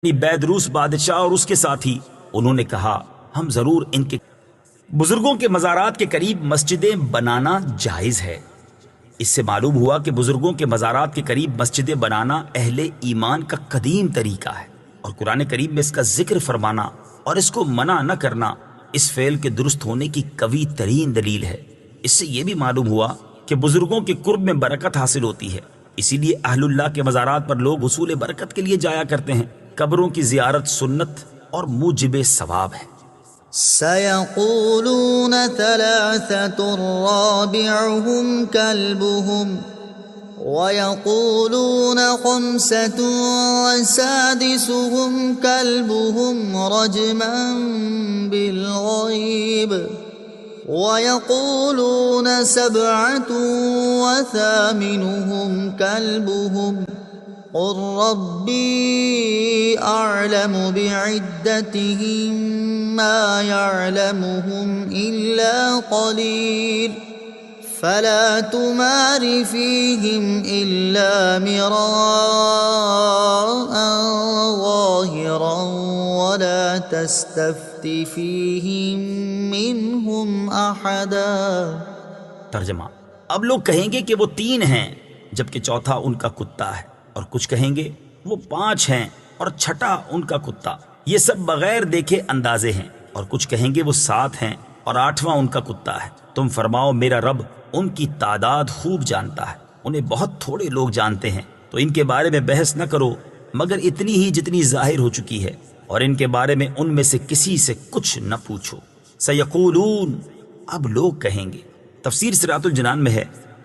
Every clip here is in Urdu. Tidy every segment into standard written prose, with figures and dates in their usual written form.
بیدروس بادشاہ اور اس کے ساتھی، انہوں نے کہا ہم ضرور ان کے بزرگوں کے مزارات کے قریب مسجدیں بنانا جائز ہے۔ اس سے معلوم ہوا کہ بزرگوں کے مزارات کے قریب مسجدیں بنانا اہل ایمان کا قدیم طریقہ ہے، اور قرآن کریم میں اس کا ذکر فرمانا اور اس کو منع نہ کرنا اس فعل کے درست ہونے کی قوی ترین دلیل ہے۔ اس سے یہ بھی معلوم ہوا کہ بزرگوں کے قرب میں برکت حاصل ہوتی ہے، اسی لیے اہل اللہ کے مزارات پر لوگ حصول برکت کے لیے جایا کرتے ہیں۔ قبروں کی زیارت سنت اور موجب ثواب ہے۔ سيقولون ثلاثة رابعهم كلبهم ويقولون خمسة وسادسهم كلبهم رجما بالغيب ويقولون سبعة وثامنهم كلبهم قل ربي أعلم بعدتهم ما يعلمهم إلا قليل فلا تمار فيهم إلا مراء ظاهرا ولا تستفت فيهم منهم أحدا۔ ترجمہ: اب لوگ کہیں گے کہ وہ 3 ہیں جبکہ چوتھا ان کا کتا ہے، اور کچھ کہیں گے وہ 5 ہیں اور چھٹا ان کا کتا، یہ سب بغیر دیکھے اندازے ہیں، اور کچھ کہیں گے وہ 7 ہیں اور 8واں ان کا کتا ہے۔ تم فرماؤ میرا رب ان کی تعداد خوب جانتا ہے، انہیں بہت تھوڑے لوگ جانتے ہیں، تو ان کے بارے میں بحث نہ کرو مگر اتنی ہی جتنی ظاہر ہو چکی ہے، اور ان کے بارے میں ان میں سے کسی سے کچھ نہ پوچھو۔ سیقولون، اب لوگ کہیں گے۔ تفسیر صراط الجنان میں ہے،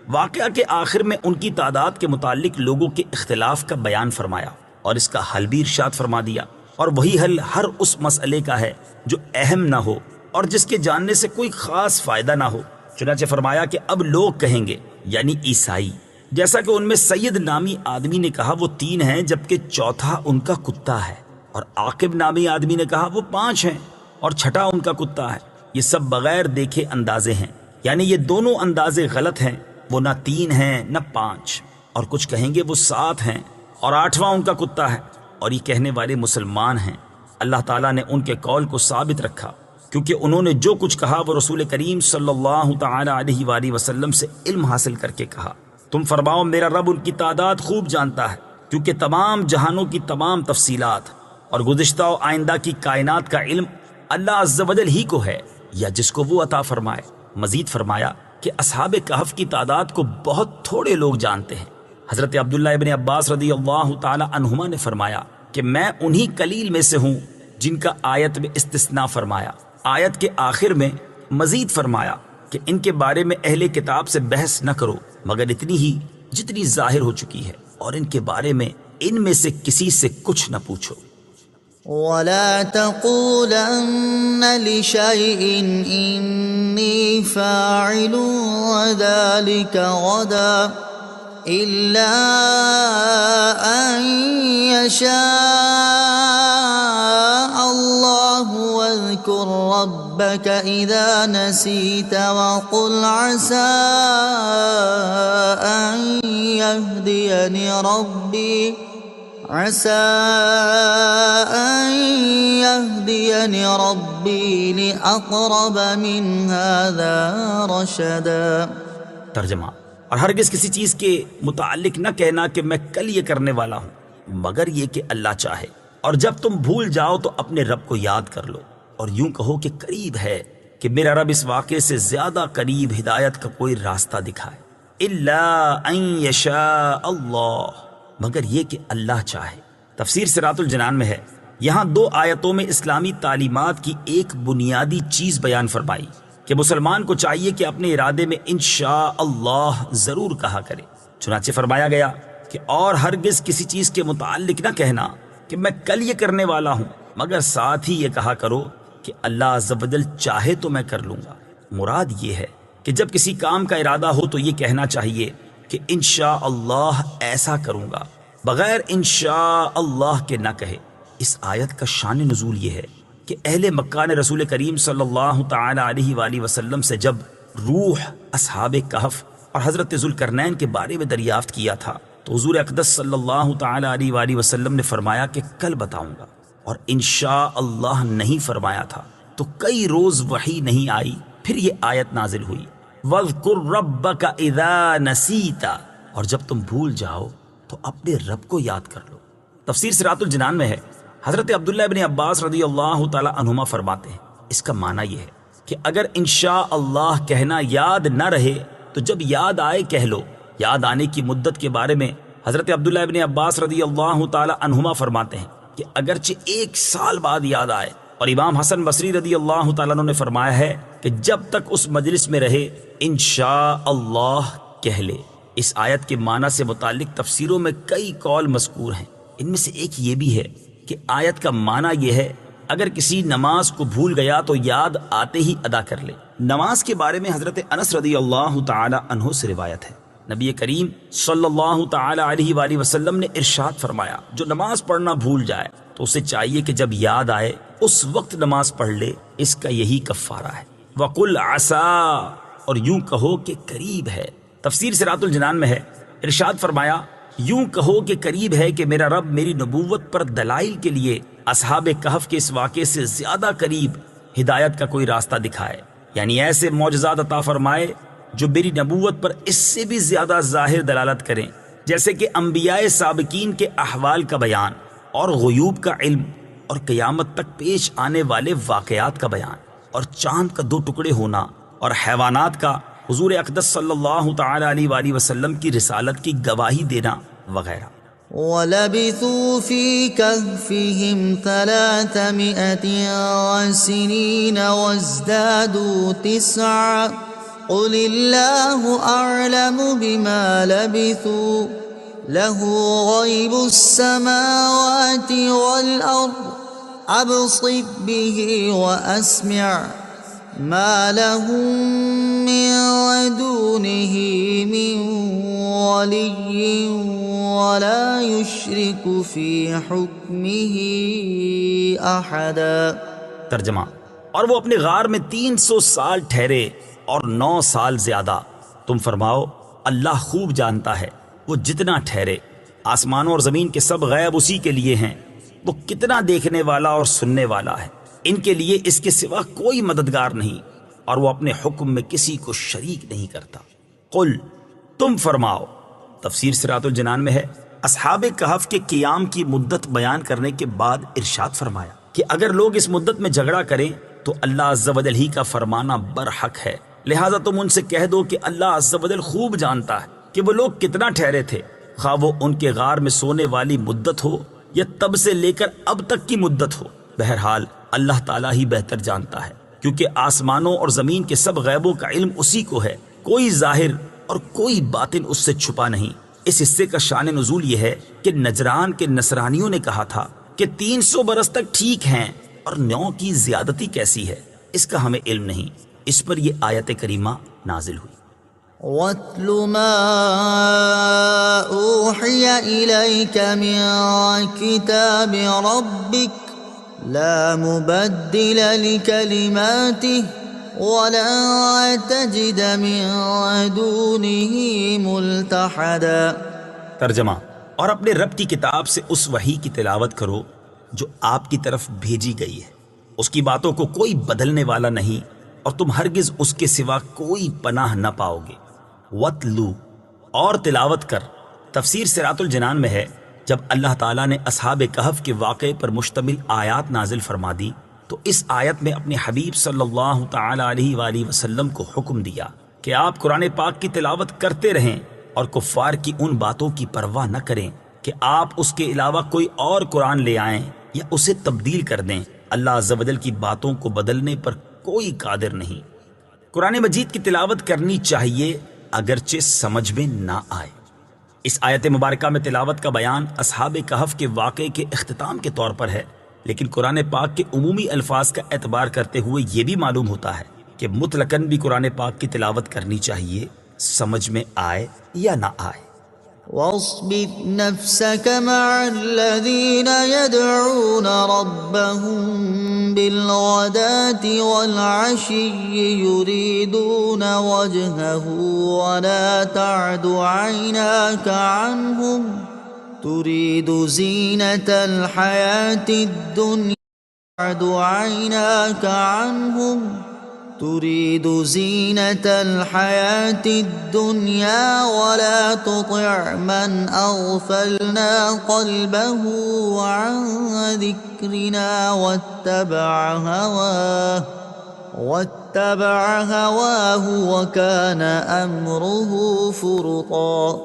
واقعہ کے آخر میں ان کی تعداد کے متعلق لوگوں کے اختلاف کا بیان فرمایا اور اس کا حل بھی ارشاد فرما دیا، اور وہی حل ہر اس مسئلے کا ہے جو اہم نہ ہو اور جس کے جاننے سے کوئی خاص فائدہ نہ ہو۔ چنانچہ فرمایا کہ اب لوگ کہیں گے، یعنی عیسائی، جیسا کہ ان میں سید نامی آدمی نے کہا وہ 3 ہیں جبکہ چوتھا ان کا کتا ہے، اور عاقب نامی آدمی نے کہا وہ 5 ہیں اور چھٹا ان کا کتا ہے، یہ سب بغیر دیکھے اندازے ہیں، یعنی یہ دونوں اندازے غلط ہیں، وہ نہ 3 ہیں نہ 5۔ اور کچھ کہیں گے وہ 7 ہیں اور 8واں ان کا کتا ہے، اور یہ کہنے والے مسلمان ہیں۔ اللہ تعالیٰ نے ان کے قول کو ثابت رکھا کیونکہ انہوں نے جو کچھ کہا وہ رسول کریم صلی اللہ تعالی علیہ وآلہ وسلم سے علم حاصل کر کے کہا۔ تم فرماؤ میرا رب ان کی تعداد خوب جانتا ہے، کیونکہ تمام جہانوں کی تمام تفصیلات اور گزشتہ و آئندہ کی کائنات کا علم اللہ عز و جل ہی کو ہے یا جس کو وہ عطا فرمائے۔ مزید فرمایا کہ اصحاب کہف کی تعداد کو بہت تھوڑے لوگ جانتے ہیں۔ حضرت عبداللہ ابن عباس رضی اللہ تعالی عنہما نے فرمایا کہ میں انہی قلیل میں سے ہوں جن کا آیت میں استثناء فرمایا۔ آیت کے آخر میں مزید فرمایا کہ ان کے بارے میں اہل کتاب سے بحث نہ کرو مگر اتنی ہی جتنی ظاہر ہو چکی ہے، اور ان کے بارے میں ان میں سے کسی سے کچھ نہ پوچھو۔ ولا تقولن لشيء إني فاعل ذلك غدا إلا أن يشاء الله واذكر ربك إذا نسيت وقل عسى أن يهديني ربي لأقرب من هذا رشدا۔ ترجمہ: اور ہرگز کسی چیز کے متعلق نہ کہنا کہ میں کل یہ کرنے والا ہوں مگر یہ کہ اللہ چاہے، اور جب تم بھول جاؤ تو اپنے رب کو یاد کر لو، اور یوں کہو کہ قریب ہے کہ میرا رب اس واقعے سے زیادہ قریب ہدایت کا کوئی راستہ دکھائے۔ الا ان یشاء اللہ، مگر یہ کہ اللہ چاہے۔ تفسیر صراط الجنان میں ہے، یہاں 2 آیتوں میں اسلامی تعلیمات کی ایک بنیادی چیز بیان فرمائی کہ مسلمان کو چاہیے کہ اپنے ارادے میں انشاء اللہ ضرور کہا کرے۔ چنانچہ فرمایا گیا کہ اور ہرگز کسی چیز کے متعلق نہ کہنا کہ میں کل یہ کرنے والا ہوں مگر ساتھ ہی یہ کہا کرو کہ اللہ عز و جل چاہے تو میں کر لوں گا۔ مراد یہ ہے کہ جب کسی کام کا ارادہ ہو تو یہ کہنا چاہیے کہ انشاء اللہ ایسا کروں گا، بغیر انشاء اللہ کے نہ کہے۔ اس آیت کا شان نزول یہ ہے کہ اہل مکہ نے رسول کریم صلی اللہ تعالی علیہ وآلہ وسلم سے جب روح، اصحاب کہف اور حضرت ذوالقرنین کے بارے میں دریافت کیا تھا تو حضور اقدس صلی اللہ تعالی علیہ وآلہ وسلم نے فرمایا کہ کل بتاؤں گا، اور انشاءاللہ نہیں فرمایا تھا تو کئی روز وحی نہیں آئی، پھر یہ آیت نازل ہوئی وَاذْكُرْ رَبَّكَ إِذَا نَسِيتَ، اور جب تم بھول جاؤ تو اپنے رب کو یاد کر لو۔ تفسیر صراط الجنان میں ہے، حضرت عبداللہ ابن عباس رضی اللہ تعالی عنہما فرماتے ہیں اس کا معنی یہ ہے کہ اگر انشاءاللہ کہنا یاد نہ رہے تو جب یاد آئے کہہ لو۔ یاد آنے کی مدت کے بارے میں حضرت عبداللہ ابن عباس رضی اللہ تعالی عنہما فرماتے ہیں کہ اگرچہ 1 سال بعد یاد آئے، اور امام حسن بصری رضی اللہ تعالیٰ عنہ نے فرمایا ہے کہ جب تک اس مجلس میں رہے انشاءاللہ کہہ لے۔ اس آیت کے معنی سے متعلق تفسیروں میں کئی قول مذکور ہیں، ان میں سے ایک یہ بھی ہے کہ آیت کا معنی یہ ہے اگر کسی نماز کو بھول گیا تو یاد آتے ہی ادا کر لے۔ نماز کے بارے میں حضرت انس رضی اللہ تعالی عنہ سے روایت ہے، نبی کریم صلی اللہ تعالی علیہ وآلہ وسلم نے ارشاد فرمایا جو نماز پڑھنا بھول جائے تو اسے چاہیے کہ جب یاد آئے اس وقت نماز پڑھ لے، اس کا یہی کفارہ ہے۔ وَقُلْ عَسَىٰ، اور یوں کہو کہ قریب ہے۔ تفسیر صراط الجنان میں ہے، ارشاد فرمایا یوں کہو کہ قریب ہے کہ میرا رب میری نبوت پر دلائل کے لیے اصحاب کہف کے اس واقعے سے زیادہ قریب ہدایت کا کوئی راستہ دکھائے، یعنی ایسے معجزات عطا فرمائے جو میری نبوت پر اس سے بھی زیادہ ظاہر دلالت کریں، جیسے کہ انبیاء سابقین کے احوال کا بیان، اور غیوب کا علم، اور قیامت تک پیش آنے والے واقعات کا بیان، اور چاند کا 2 ٹکڑے ہونا، اور حیوانات کا حضور اقدس صلی اللہ تعالی علیہ وآلہ وسلم کی رسالت کی گواہی دینا وغیرہ۔ وَلَبِثُوا فِي كَهْفِهِمْ 300 سِنِينَ وَازْدَادُوا 9 قُلِ اللَّهُ أَعْلَمُ بِمَا لَبِثُوا لَهُ غَيْبُ السَّمَاوَاتِ وَالْأَرْضِ أَبْصِرْ بِهِ وَأَسْمِعْ مَا لَهُم مِّن دُونِهِ مِن وَلِيٍّ وَلَا يُشْرِكُ فِي حُكْمِهِ أَحَدًا۔ ترجمہ، اور وہ اپنے غار میں 300 سال ٹھہرے اور 9 سال زیادہ، تم فرماؤ اللہ خوب جانتا ہے وہ جتنا ٹھہرے، آسمانوں اور زمین کے سب غیب اسی کے لیے ہیں، وہ کتنا دیکھنے والا اور سننے والا ہے، ان کے لیے اس کے سوا کوئی مددگار نہیں، اور وہ اپنے حکم میں کسی کو شریک نہیں کرتا۔ قل، تم فرماؤ۔ تفسیر صراط الجنان میں ہے، اصحاب کہف کے قیام کی مدت بیان کرنے کے بعد ارشاد فرمایا کہ اگر لوگ اس مدت میں جھگڑا کریں تو اللہ عز و جل ہی کا فرمانا برحق ہے، لہٰذا تم ان سے کہہ دو کہ اللہ عز و جل خوب جانتا ہے کہ وہ لوگ کتنا ٹھہرے تھے، خواہ وہ ان کے غار میں سونے والی مدت ہو یا تب سے لے کر اب تک کی مدت ہو، بہرحال اللہ تعالیٰ ہی بہتر جانتا ہے، کیونکہ آسمانوں اور زمین کے سب غیبوں کا علم اسی کو ہے، کوئی ظاہر اور کوئی باطن اس سے چھپا نہیں۔ اس حصے کا شان نزول یہ ہے کہ نجران کے نصرانیوں نے کہا تھا کہ 300 برس تک ٹھیک ہیں، اور 9 کی زیادتی کیسی ہے اس کا ہمیں علم نہیں۔ اس پر یہ آیت کریمہ نازل ہوئی۔ وَاتْلُ مَا أُوحِيَ إِلَيْكَ مِن كِتَابِ رَبِّكَ لَا مُبَدِّلَ لِكَلِمَاتِهِ وَلَا تَجِدَ مِن دُونِهِ مُلْتَحَدًا۔ ترجمہ، اور اپنے رب کی کتاب سے اس وحی کی تلاوت کرو جو آپ کی طرف بھیجی گئی ہے، اس کی باتوں کو کوئی بدلنے والا نہیں، اور تم ہرگز اس کے سوا کوئی پناہ نہ پاؤ گے۔ وَاتْلُو، اور تلاوت کر۔ تفسیر صراط الجنان میں ہے، جب اللہ تعالیٰ نے اصحاب کہف کے واقعے پر مشتمل آیات نازل فرما دی تو اس آیت میں اپنے حبیب صلی اللہ تعالی علیہ وآلہ وسلم کو حکم دیا کہ آپ قرآن پاک کی تلاوت کرتے رہیں اور کفار کی ان باتوں کی پرواہ نہ کریں کہ آپ اس کے علاوہ کوئی اور قرآن لے آئیں یا اسے تبدیل کر دیں۔ اللہ عز و جل کی باتوں کو بدلنے پر کوئی قادر نہیں۔ قرآن مجید کی تلاوت کرنی چاہیے اگرچہ سمجھ میں نہ آئے۔ اس آیت مبارکہ میں تلاوت کا بیان اصحاب کہف کے واقعے کے اختتام کے طور پر ہے، لیکن قرآن پاک کے عمومی الفاظ کا اعتبار کرتے ہوئے یہ بھی معلوم ہوتا ہے کہ مطلقاً بھی قرآن پاک کی تلاوت کرنی چاہیے، سمجھ میں آئے یا نہ آئے۔ واصبر نفسك مع الذين يدعون ربهم بالغداة والعشي يريدون وجهه ولا تعد عيناك عنهم تريد زينة الحياة الدنيا تعد عيناك عنهم تريد زينة الحياة الدنيا ولا تطع من أغفلنا قلبه عن ذكرنا واتبع هواه وكان أمره فرطا.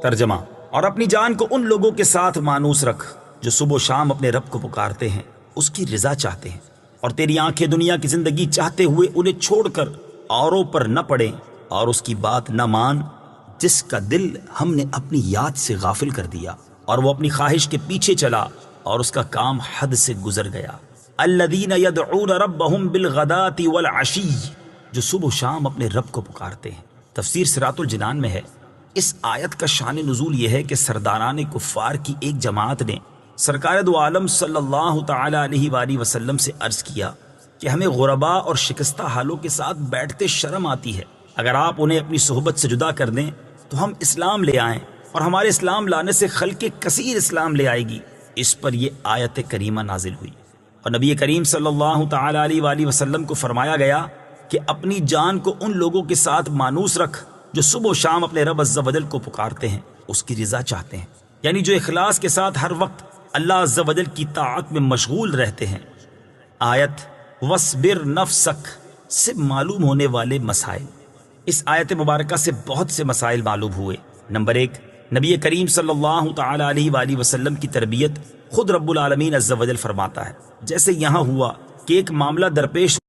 ترجمہ: اور اپنی جان کو ان لوگوں کے ساتھ مانوس رکھ جو صبح و شام اپنے رب کو پکارتے ہیں، اس کی رضا چاہتے ہیں، اور تیری آنکھیں دنیا کی زندگی چاہتے ہوئے انہیں چھوڑ کر اوروں پر نہ پڑیں، اور اس کی بات نہ مان جس کا دل ہم نے اپنی یاد سے غافل کر دیا، اور وہ اپنی خواہش کے پیچھے چلا اور اس کا کام حد سے گزر گیا. الذین یدعون ربہم بالغداۃ والعشی، جو صبح و شام اپنے رب کو پکارتے ہیں. تفسیر صراط الجنان میں ہے، اس آیت کا شان نزول یہ ہے کہ سرداران کفار کی ایک جماعت نے سرکار دو عالم صلی اللہ تعالی علیہ وآلہ وسلم سے عرض کیا کہ ہمیں غربا اور شکستہ حالوں کے ساتھ بیٹھتے شرم آتی ہے، اگر آپ انہیں اپنی صحبت سے جدا کر دیں تو ہم اسلام لے آئیں، اور ہمارے اسلام لانے سے خلق کثیر اسلام لے آئے گی. اس پر یہ آیت کریمہ نازل ہوئی، اور نبی کریم صلی اللہ تعالی علیہ وآلہ وسلم کو فرمایا گیا کہ اپنی جان کو ان لوگوں کے ساتھ مانوس رکھ جو صبح و شام اپنے رب عز و جل کو پکارتے ہیں، اس کی رضا چاہتے ہیں، یعنی جو اخلاص کے ساتھ ہر وقت اللہ عز و جل کی طاعت میں مشغول رہتے ہیں. آیت وَاصْبِرْ نَفْسَكَ سے معلوم ہونے والے مسائل. اس آیت مبارکہ سے بہت سے مسائل معلوم ہوئے. نمبر 1، نبی کریم صلی اللہ تعالی علیہ وآلہ وسلم کی تربیت خود رب العالمین عز و جل فرماتا ہے، جیسے یہاں ہوا کہ ایک معاملہ درپیش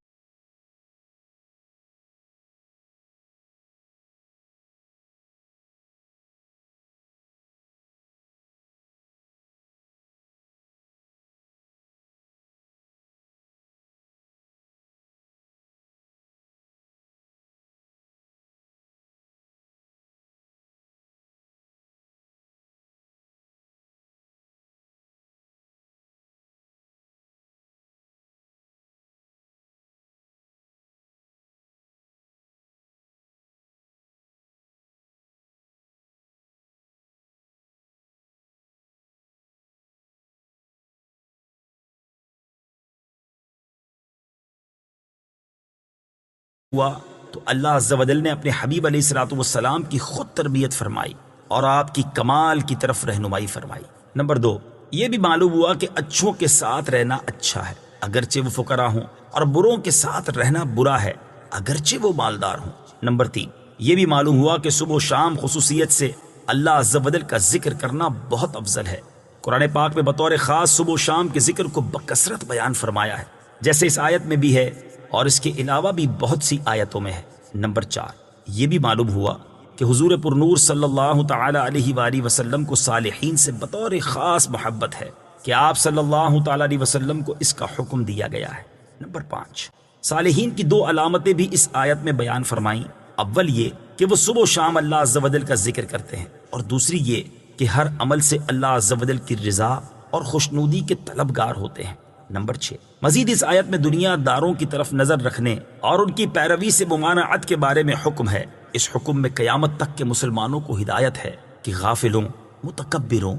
ہوا تو اللہ عز و جل نے اپنے حبیب علیہ الصلوۃ والسلام کی خود تربیت فرمائی اور آپ کی کمال کی طرف رہنمائی فرمائی. نمبر 2، یہ بھی معلوم ہوا کہ اچھوں کے ساتھ رہنا اچھا ہے اگرچہ وہ فقراء ہوں، اور بروں کے ساتھ رہنا برا ہے اگرچہ وہ مالدار ہوں. نمبر 3، یہ بھی معلوم ہوا کہ صبح و شام خصوصیت سے اللہ عز و جل کا ذکر کرنا بہت افضل ہے. قرآن پاک میں بطور خاص صبح و شام کے ذکر کو بکثرت بیان فرمایا ہے، جیسے اس آیت میں بھی ہے اور اس کے علاوہ بھی بہت سی آیتوں میں ہے. نمبر 4، یہ بھی معلوم ہوا کہ حضور پر نور صلی اللہ تعالی علیہ وآلہ وسلم کو صالحین سے بطور خاص محبت ہے کہ آپ صلی اللہ تعالی علیہ وسلم کو اس کا حکم دیا گیا ہے. نمبر 5، صالحین کی 2 علامتیں بھی اس آیت میں بیان فرمائیں. اول یہ کہ وہ صبح و شام اللہ عز و جل کا ذکر کرتے ہیں، اور دوسری یہ کہ ہر عمل سے اللہ عز و جل کی رضا اور خوشنودی کے طلبگار ہوتے ہیں. نمبر 6، مزید اس آیت میں دنیا داروں کی طرف نظر رکھنے اور ان کی پیروی سے ممانعت کے بارے میں حکم ہے. اس حکم میں قیامت تک کے مسلمانوں کو ہدایت ہے کہ غافلوں، متکبروں،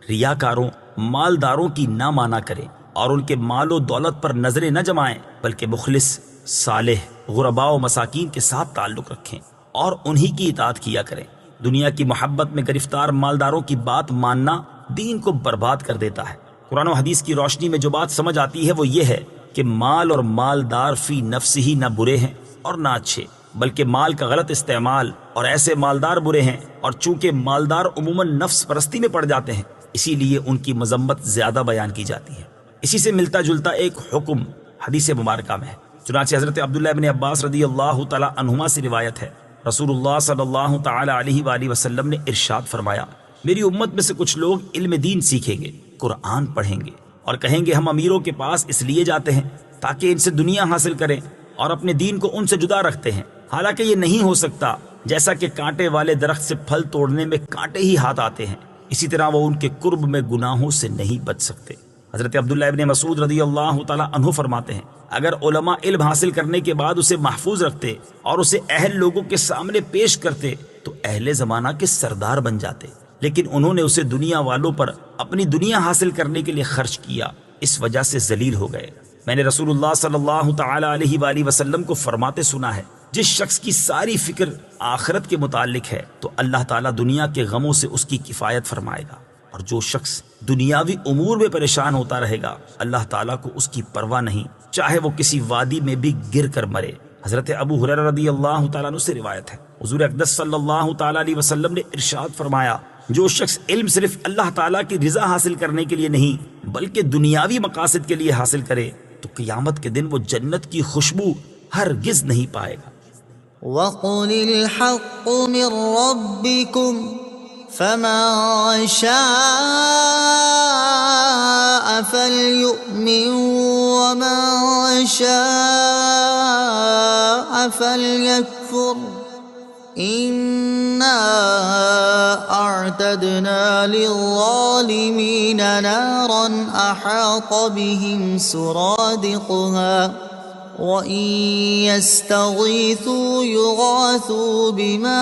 ریاکاروں، مالداروں کی نہ مانا کریں اور ان کے مال و دولت پر نظریں نہ جمائیں، بلکہ مخلص، صالح، غرباء و مساکین کے ساتھ تعلق رکھیں اور انہی کی اطاعت کیا کریں. دنیا کی محبت میں گرفتار مالداروں کی بات ماننا دین کو برباد کر دیتا ہے. قرآن و حدیث کی روشنی میں جو بات سمجھ آتی ہے وہ یہ ہے کہ مال اور مالدار فی نفس ہی نہ برے ہیں اور نہ اچھے، بلکہ مال کا غلط استعمال اور ایسے مالدار برے ہیں، اور چونکہ مالدار عموماً نفس پرستی میں پڑ جاتے ہیں اسی لیے ان کی مذمت زیادہ بیان کی جاتی ہے. اسی سے ملتا جلتا ایک حکم حدیث مبارکہ میں ہے. چنانچہ حضرت عبداللہ ابن عباس رضی اللہ تعالی عنہما سے روایت ہے، رسول اللہ صلی اللہ تعالی علیہ وآلہ وسلم نے ارشاد فرمایا، میری امت میں سے کچھ لوگ علم دین سیکھیں گے، قرآن پڑھیں گے اور کہیں گے ہم امیروں کے پاس اس لیے جاتے ہیں تاکہ ان سے دنیا حاصل کریں اور اپنے دین کو ان سے جدا رکھتے ہیں، حالانکہ یہ نہیں ہو سکتا جیسا کہ کانٹے والے درخت سے پھل توڑنے میں کانٹے ہی ہاتھ آتے ہیں، اسی طرح وہ ان کے قرب میں گناہوں سے نہیں بچ سکتے۔ حضرت عبداللہ ابن مسعود رضی اللہ تعالی عنہ فرماتے ہیں، اگر علماء علم حاصل کرنے کے بعد اسے محفوظ رکھتے اور اسے اہل لوگوں کے سامنے پیش کرتے تو اہل زمانہ کے سردار بن جاتے، لیکن انہوں نے اسے دنیا والوں پر اپنی دنیا حاصل کرنے کے لیے خرچ کیا، اس وجہ سے ذلیل ہو گئے۔ میں نے رسول اللہ صلی اللہ تعالی علیہ وآلہ وسلم کو فرماتے سنا ہے، جس شخص کی ساری فکر آخرت کے متعلق ہے تو اللہ تعالیٰ دنیا کے غموں سے اس کی کفایت فرمائے گا، اور جو شخص دنیاوی امور میں پریشان ہوتا رہے گا اللہ تعالیٰ کو اس کی پرواہ نہیں، چاہے وہ کسی وادی میں بھی گر کر مرے۔ حضرت ابو ہریرہ رضی اللہ تعالیٰ عنہ سے روایت ہے، حضور اقدس صلی اللہ تعالیٰ علیہ وسلم نے ارشاد فرمایا، جو شخص علم صرف اللہ تعالیٰ کی رضا حاصل کرنے کے لیے نہیں بلکہ دنیاوی مقاصد کے لیے حاصل کرے تو قیامت کے دن وہ جنت کی خوشبو ہرگز نہیں پائے گا۔ وَقُلِ الْحَقُّ مِنْ رَبِّكُمْ فَمَنْ شَاءَ فَلْيُؤْمِنْ وَمَنْ شَاءَ فَلْيَكْفُرْ إِنَّا أَعْتَدْنَا لِلظَّالِمِينَ نَارًا أَحَاطَ بِهِمْ سُرَادِقُهَا وَإِن يَسْتَغِيثُوا يُغَاثُوا بِمَاءٍ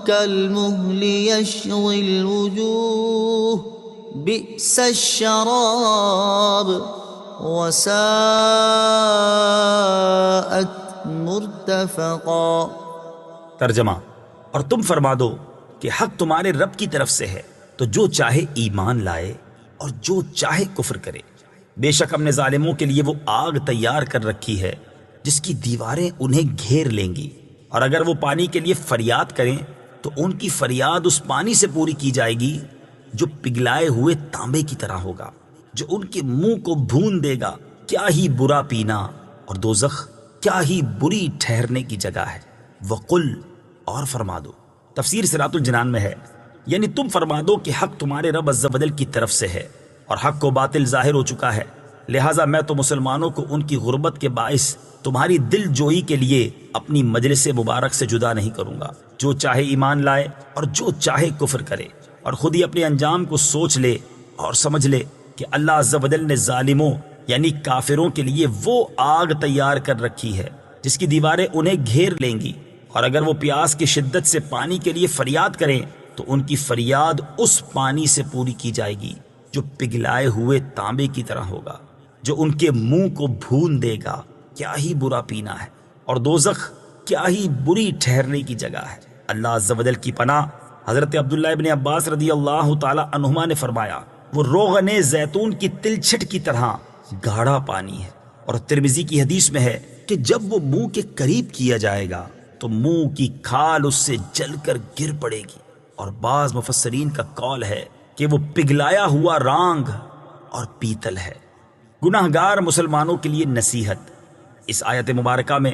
كَالْمُهْلِ يَشْوِي الْوُجُوهَ بِئْسَ الشَّرَابُ وَسَاءَتْ مرتفقا۔ ترجمہ، اور تم فرما دو کہ حق تمہارے رب کی طرف سے ہے، تو جو چاہے ایمان لائے اور جو چاہے کفر کرے، بے شک ہم نے ظالموں کے لیے وہ آگ تیار کر رکھی ہے جس کی دیواریں انہیں گھیر لیں گی، اور اگر وہ پانی کے لیے فریاد کریں تو ان کی فریاد اس پانی سے پوری کی جائے گی جو پگھلائے ہوئے تانبے کی طرح ہوگا، جو ان کے منہ کو بھون دے گا۔ کیا ہی برا پینا، اور دوزخ کیا ہی بری ٹھہرنے کی جگہ ہے۔ وقل، اور فرما دو، تفسیر صراط الجنان میں ہے، یعنی تم فرما دو کہ حق تمہارے رب عز و جل کی طرف سے ہے اور حق و باطل ظاہر ہو چکا ہے، لہٰذا میں تو مسلمانوں کو ان کی غربت کے باعث تمہاری دل جوئی کے لیے اپنی مجلس مبارک سے جدا نہیں کروں گا۔ جو چاہے ایمان لائے اور جو چاہے کفر کرے، اور خود ہی اپنے انجام کو سوچ لے اور سمجھ لے کہ اللہ عز و جل نے ظالموں یعنی کافروں کے لیے وہ آگ تیار کر رکھی ہے جس کی دیواریں انہیں گھیر لیں گی، اور اگر وہ پیاس کی شدت سے پانی کے لیے فریاد کریں تو ان کی فریاد اس پانی سے پوری کی جائے گی جو پگھلائے ہوئے تانبے کی طرح ہوگا، جو ان کے منہ کو بھون دے گا۔ کیا ہی برا پینا ہے، اور دوزخ کیا ہی بری ٹھہرنے کی جگہ ہے۔ اللہ عز و جل کی پناہ۔ حضرت عبداللہ ابن عباس رضی اللہ تعالی عنہما نے فرمایا، وہ روغن زیتون کی تلچھٹ کی طرح گاڑھا پانی ہے، اور ترمذی کی حدیث میں ہے کہ جب وہ منہ کے قریب کیا جائے گا تو منہ کی کھال اس سے جل کر گر پڑے گی، اور بعض مفسرین کا قول ہے کہ وہ پگھلایا ہوا رانگ اور پیتل ہے۔ گناہ گار مسلمانوں کے لیے نصیحت۔ اس آیت مبارکہ میں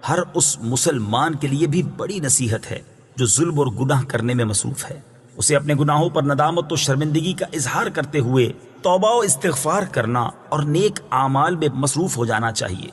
ہر اس مسلمان کے لیے بھی بڑی نصیحت ہے جو ظلم اور گناہ کرنے میں مصروف ہے۔ اسے اپنے گناہوں پر ندامت و شرمندگی کا اظہار کرتے ہوئے توبہ و استغفار کرنا اور نیک اعمال میں مصروف ہو جانا چاہیے،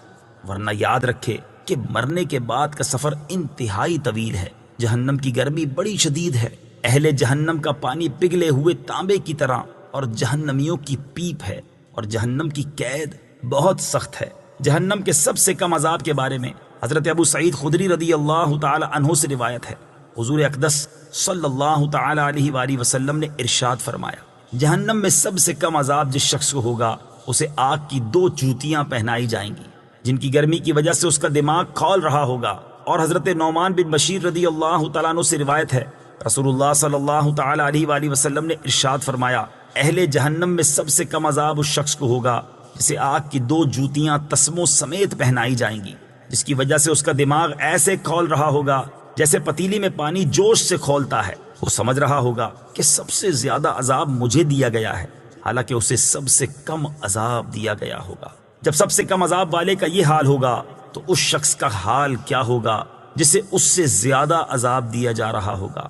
ورنہ یاد رکھے کہ مرنے کے بعد کا سفر انتہائی طویل ہے۔ جہنم کی گرمی بڑی شدید ہے، اہل جہنم کا پانی پگھلے ہوئے تانبے کی طرح اور جہنمیوں کی پیپ ہے، اور جہنم کی قید بہت سخت ہے۔ جہنم کے سب سے کم عذاب کے بارے میں حضرت ابو سعید خدری رضی اللہ تعالی عنہ سے روایت ہے، حضور اقدس صلی اللہ تعالی علیہ وآلہ وسلم نے ارشاد فرمایا، جہنم میں سب سے کم عذاب جس شخص کو ہوگا اسے آگ کی 2 جوتیاں پہنائی جائیں گی جن کی گرمی کی وجہ سے اس کا دماغ کھول رہا ہوگا۔ اور حضرت نعمان بن بشیر رضی اللہ تعالیٰ عنہ سے روایت ہے، رسول اللہ صلی اللہ تعالی علیہ وآلہ وسلم نے ارشاد فرمایا، اہل جہنم میں سب سے کم عذاب اس شخص کو ہوگا جسے آگ کی 2 جوتیاں تسموں سمیت پہنائی جائیں گی، جس کی وجہ سے اس کا دماغ ایسے کھول رہا ہوگا جیسے پتیلی میں پانی جوش سے کھولتا ہے۔ وہ سمجھ رہا ہوگا کہ سب سے زیادہ عذاب مجھے دیا گیا ہے، حالانکہ اسے سب سے کم عذاب دیا گیا ہوگا۔ جب سب سے کم عذاب والے کا یہ حال ہوگا تو اس شخص کا حال کیا ہوگا جسے اس سے زیادہ عذاب دیا جا رہا ہوگا۔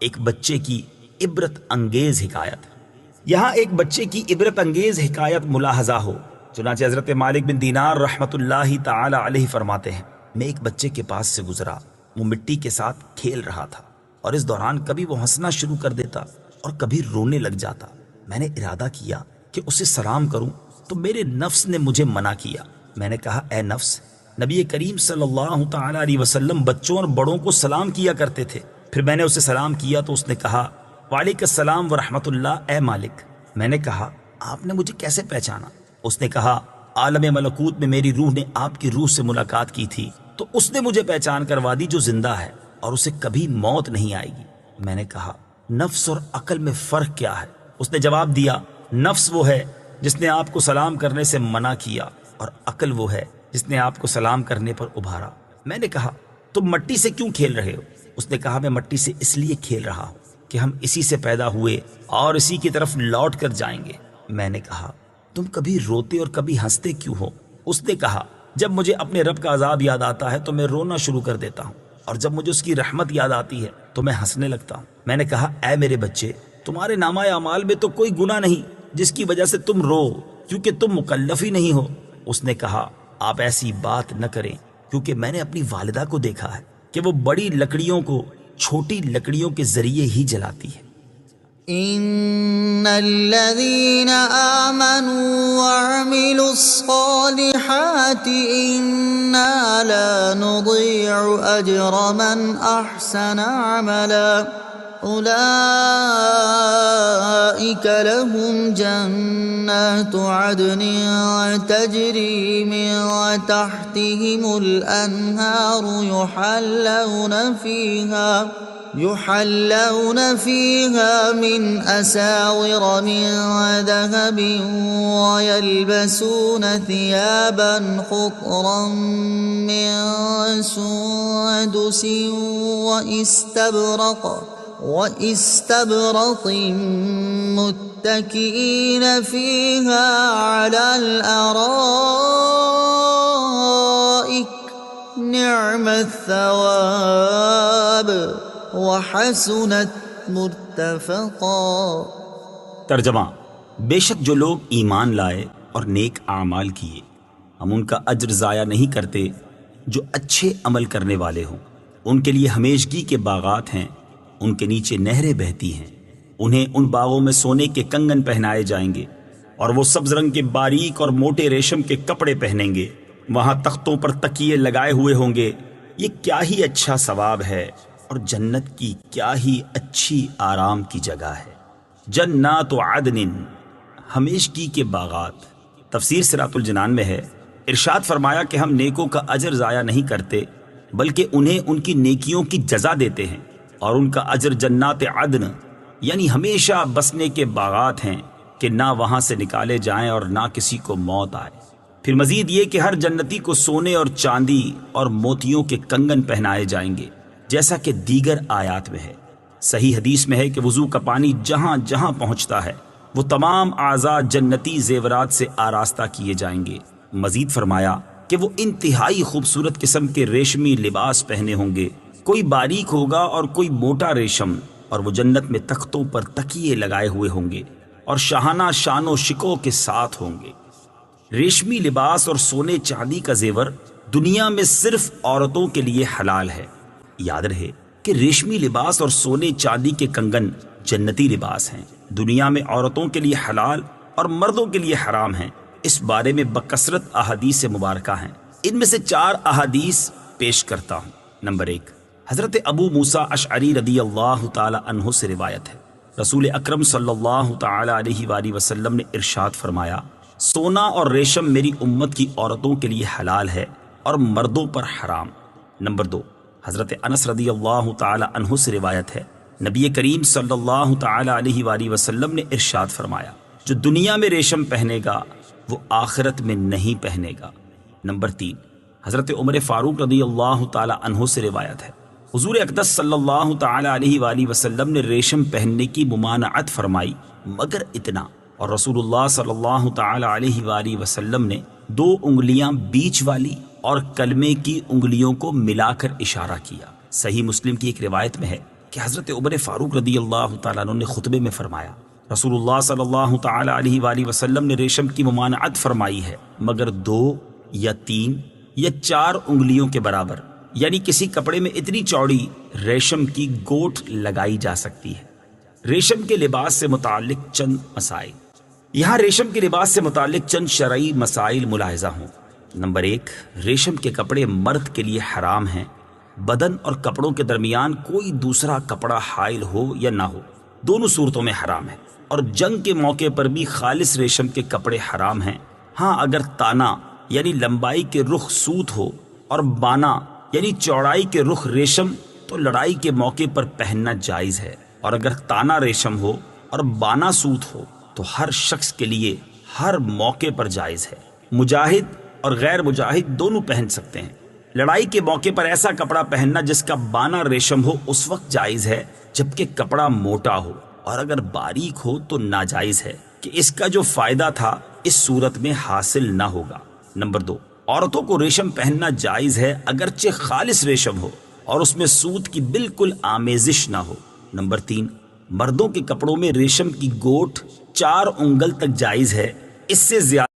ایک بچے کی عبرت انگیز حکایت۔ یہاں ایک بچے کی عبرت انگیز حکایت ملاحظہ ہو۔ چنانچہ حضرت مالک بن دینار رحمۃ اللہ تعالی علیہ فرماتے ہیں، میں ایک بچے کے پاس سے گزرا، وہ مٹی کے ساتھ کھیل رہا تھا اور اس دوران کبھی وہ ہنسنا شروع کر دیتا اور کبھی رونے لگ جاتا۔ میں نے ارادہ کیا کہ اسے سلام کروں تو میرے نفس نے مجھے منع کیا۔ میں نے کہا، اے نفس، نبی کریم صلی اللہ تعالی علیہ وسلم بچوں اور بڑوں کو سلام کیا کرتے تھے۔ پھر میں نے اسے سلام کیا تو اس نے کہا، وعلیکم السلام ورحمۃ اللہ اے مالک۔ میں نے کہا، آپ نے مجھے کیسے پہچانا؟ اس نے کہا، عالم ملکوت میں میری روح نے آپ کی روح سے ملاقات کی تھی تو اس نے مجھے پہچان کروا دی جو زندہ ہے اور اسے کبھی موت نہیں آئے گی۔ میں نے کہا، نفس اور عقل میں فرق کیا ہے؟ اس نے جواب دیا، نفس وہ ہے جس نے آپ کو سلام کرنے سے منع کیا اور عقل وہ ہے جس نے آپ کو سلام کرنے پر ابھارا۔ میں نے کہا، تم مٹی سے کیوں کھیل رہے ہو؟ اس نے کہا، میں مٹی سے اس لیے کھیل رہا ہوں کہ ہم اسی سے پیدا ہوئے اور اسی کی طرف لوٹ کر جائیں گے۔ میں نے کہا، تم کبھی روتے اور کبھی ہنستے کیوں ہو؟ اس نے کہا، جب مجھے اپنے رب کا عذاب یاد آتا ہے تو میں رونا شروع کر دیتا ہوں، اور جب مجھے اس کی رحمت یاد آتی ہے تو میں ہنسنے لگتا ہوں۔ میں نے کہا، اے میرے بچے، تمہارے نامہ اعمال میں تو کوئی گناہ نہیں جس کی وجہ سے تم رو، کیونکہ تم مکلف ہی نہیں ہو۔ اس نے کہا، آپ ایسی بات نہ کریں، کیونکہ میں نے اپنی والدہ کو دیکھا ہے کہ وہ بڑی لکڑیوں کو چھوٹی لکڑیوں کے ذریعے ہی جلاتی ہے۔ ان الذين آمنوا وعملوا الصالحات انا لا نضيع اجر من احسن عملا اولئك لهم جنات عدن تجري من تحتهم الانهار يحلون فيها من أساور من ذهب ويلبسون ثيابا خضرا من سندس واستبرق متكئين فيها على الأرائك نعم الثواب وحسنت مرتفقا۔ ترجمہ، بے شک جو لوگ ایمان لائے اور نیک اعمال کیے، ہم ان کا اجر ضائع نہیں کرتے جو اچھے عمل کرنے والے ہوں۔ ان کے لیے ہمیشگی کے باغات ہیں، ان کے نیچے نہریں بہتی ہیں، انہیں ان باغوں میں سونے کے کنگن پہنائے جائیں گے اور وہ سبز رنگ کے باریک اور موٹے ریشم کے کپڑے پہنیں گے، وہاں تختوں پر تکیے لگائے ہوئے ہوں گے۔ یہ کیا ہی اچھا ثواب ہے اور جنت کی کیا ہی اچھی آرام کی جگہ ہے۔ جنات عدن، ہمیشگی کے باغات۔ تفسیر صراط الجنان میں ہے، ارشاد فرمایا کہ ہم نیکوں کا اجر ضائع نہیں کرتے بلکہ انہیں ان کی نیکیوں کی جزا دیتے ہیں، اور ان کا اجر جنات عدن یعنی ہمیشہ بسنے کے باغات ہیں کہ نہ وہاں سے نکالے جائیں اور نہ کسی کو موت آئے۔ پھر مزید یہ کہ ہر جنتی کو سونے اور چاندی اور موتیوں کے کنگن پہنائے جائیں گے، جیسا کہ دیگر آیات میں ہے۔ صحیح حدیث میں ہے کہ وضو کا پانی جہاں جہاں پہنچتا ہے وہ تمام اعضاء جنتی زیورات سے آراستہ کیے جائیں گے۔ مزید فرمایا کہ وہ انتہائی خوبصورت قسم کے ریشمی لباس پہنے ہوں گے، کوئی باریک ہوگا اور کوئی موٹا ریشم، اور وہ جنت میں تختوں پر تکیے لگائے ہوئے ہوں گے اور شاہانہ شان و شکو کے ساتھ ہوں گے۔ ریشمی لباس اور سونے چاندی کا زیور دنیا میں صرف عورتوں کے لیے حلال ہے۔ یاد رہے کہ ریشمی لباس اور سونے چاندی کے کنگن جنتی لباس ہیں، دنیا میں عورتوں کے لیے حلال اور مردوں کے لیے حرام ہیں۔ اس بارے میں بکثرت احادیث مبارکہ ہیں، ان میں سے 4 احادیث پیش کرتا ہوں۔ نمبر 1، حضرت ابو موسیٰ اشعری رضی اللہ تعالی عنہ سے روایت ہے، رسول اکرم صلی اللہ تعالی علیہ وآلہ وسلم نے ارشاد فرمایا، سونا اور ریشم میری امت کی عورتوں کے لیے حلال ہے اور مردوں پر حرام۔ نمبر 2، حضرت انس رضی اللہ تعالی عنہ سے روایت ہے، نبی کریم صلی اللہ تعالی علیہ وآلہ وسلم نے ارشاد فرمایا، جو دنیا میں ریشم پہنے گا وہ آخرت میں نہیں پہنے گا۔ نمبر 3، حضرت عمر فاروق رضی اللہ تعالی عنہ سے روایت ہے، حضور اقدس صلی اللہ تعالی علیہ وآلہ وسلم نے ریشم پہننے کی ممانعت فرمائی مگر اتنا، اور رسول اللہ صلی اللہ تعالی علیہ وآلہ وسلم نے 2 انگلیاں بیچ والی اور کلمے کی انگلیوں کو ملا کر اشارہ کیا۔ صحیح مسلم کی ایک روایت میں ہے کہ حضرت عمر فاروق رضی اللہ تعالیٰ عنہ نے خطبے میں فرمایا، رسول اللہ صلی اللہ تعالی علیہ وآلہ وسلم نے ریشم کی ممانعت فرمائی ہے مگر 2 یا 3 یا 4 انگلیوں کے برابر، یعنی کسی کپڑے میں اتنی چوڑی ریشم کی گوٹھ لگائی جا سکتی ہے۔ ریشم کے لباس سے متعلق چند مسائل۔ یہاں ریشم کے لباس سے متعلق چند شرعی مسائل ملاحظہ ہوں۔ نمبر 1، ریشم کے کپڑے مرد کے لیے حرام ہیں۔ بدن اور کپڑوں کے درمیان کوئی دوسرا کپڑا حائل ہو یا نہ ہو، دونوں صورتوں میں حرام ہے۔ اور جنگ کے موقع پر بھی خالص ریشم کے کپڑے حرام ہیں۔ ہاں، اگر تانا یعنی لمبائی کے رخ سوت ہو اور بانا یعنی چوڑائی کے رخ ریشم، تو لڑائی کے موقع پر پہننا جائز ہے۔ اور اگر تانا ریشم ہو اور بانا سوت ہو تو ہر شخص کے لیے ہر موقع پر جائز ہے۔ مجاہد اور غیر مجاہد دونوں پہن سکتے ہیں۔ لڑائی کے موقع پر ایسا کپڑا پہننا جس کا بانا ریشم ہو اس وقت جائز ہے جبکہ کپڑا موٹا ہو، اور اگر باریک ہو تو ناجائز ہے کہ اس کا جو فائدہ تھا اس صورت میں حاصل نہ ہوگا۔ نمبر 2، عورتوں کو ریشم پہننا جائز ہے اگرچہ خالص ریشم ہو اور اس میں سوت کی بالکل آمیزش نہ ہو۔ نمبر 3، مردوں کے کپڑوں میں ریشم کی گوٹھ 4 انگل تک جائز ہے، اس سے زیادہ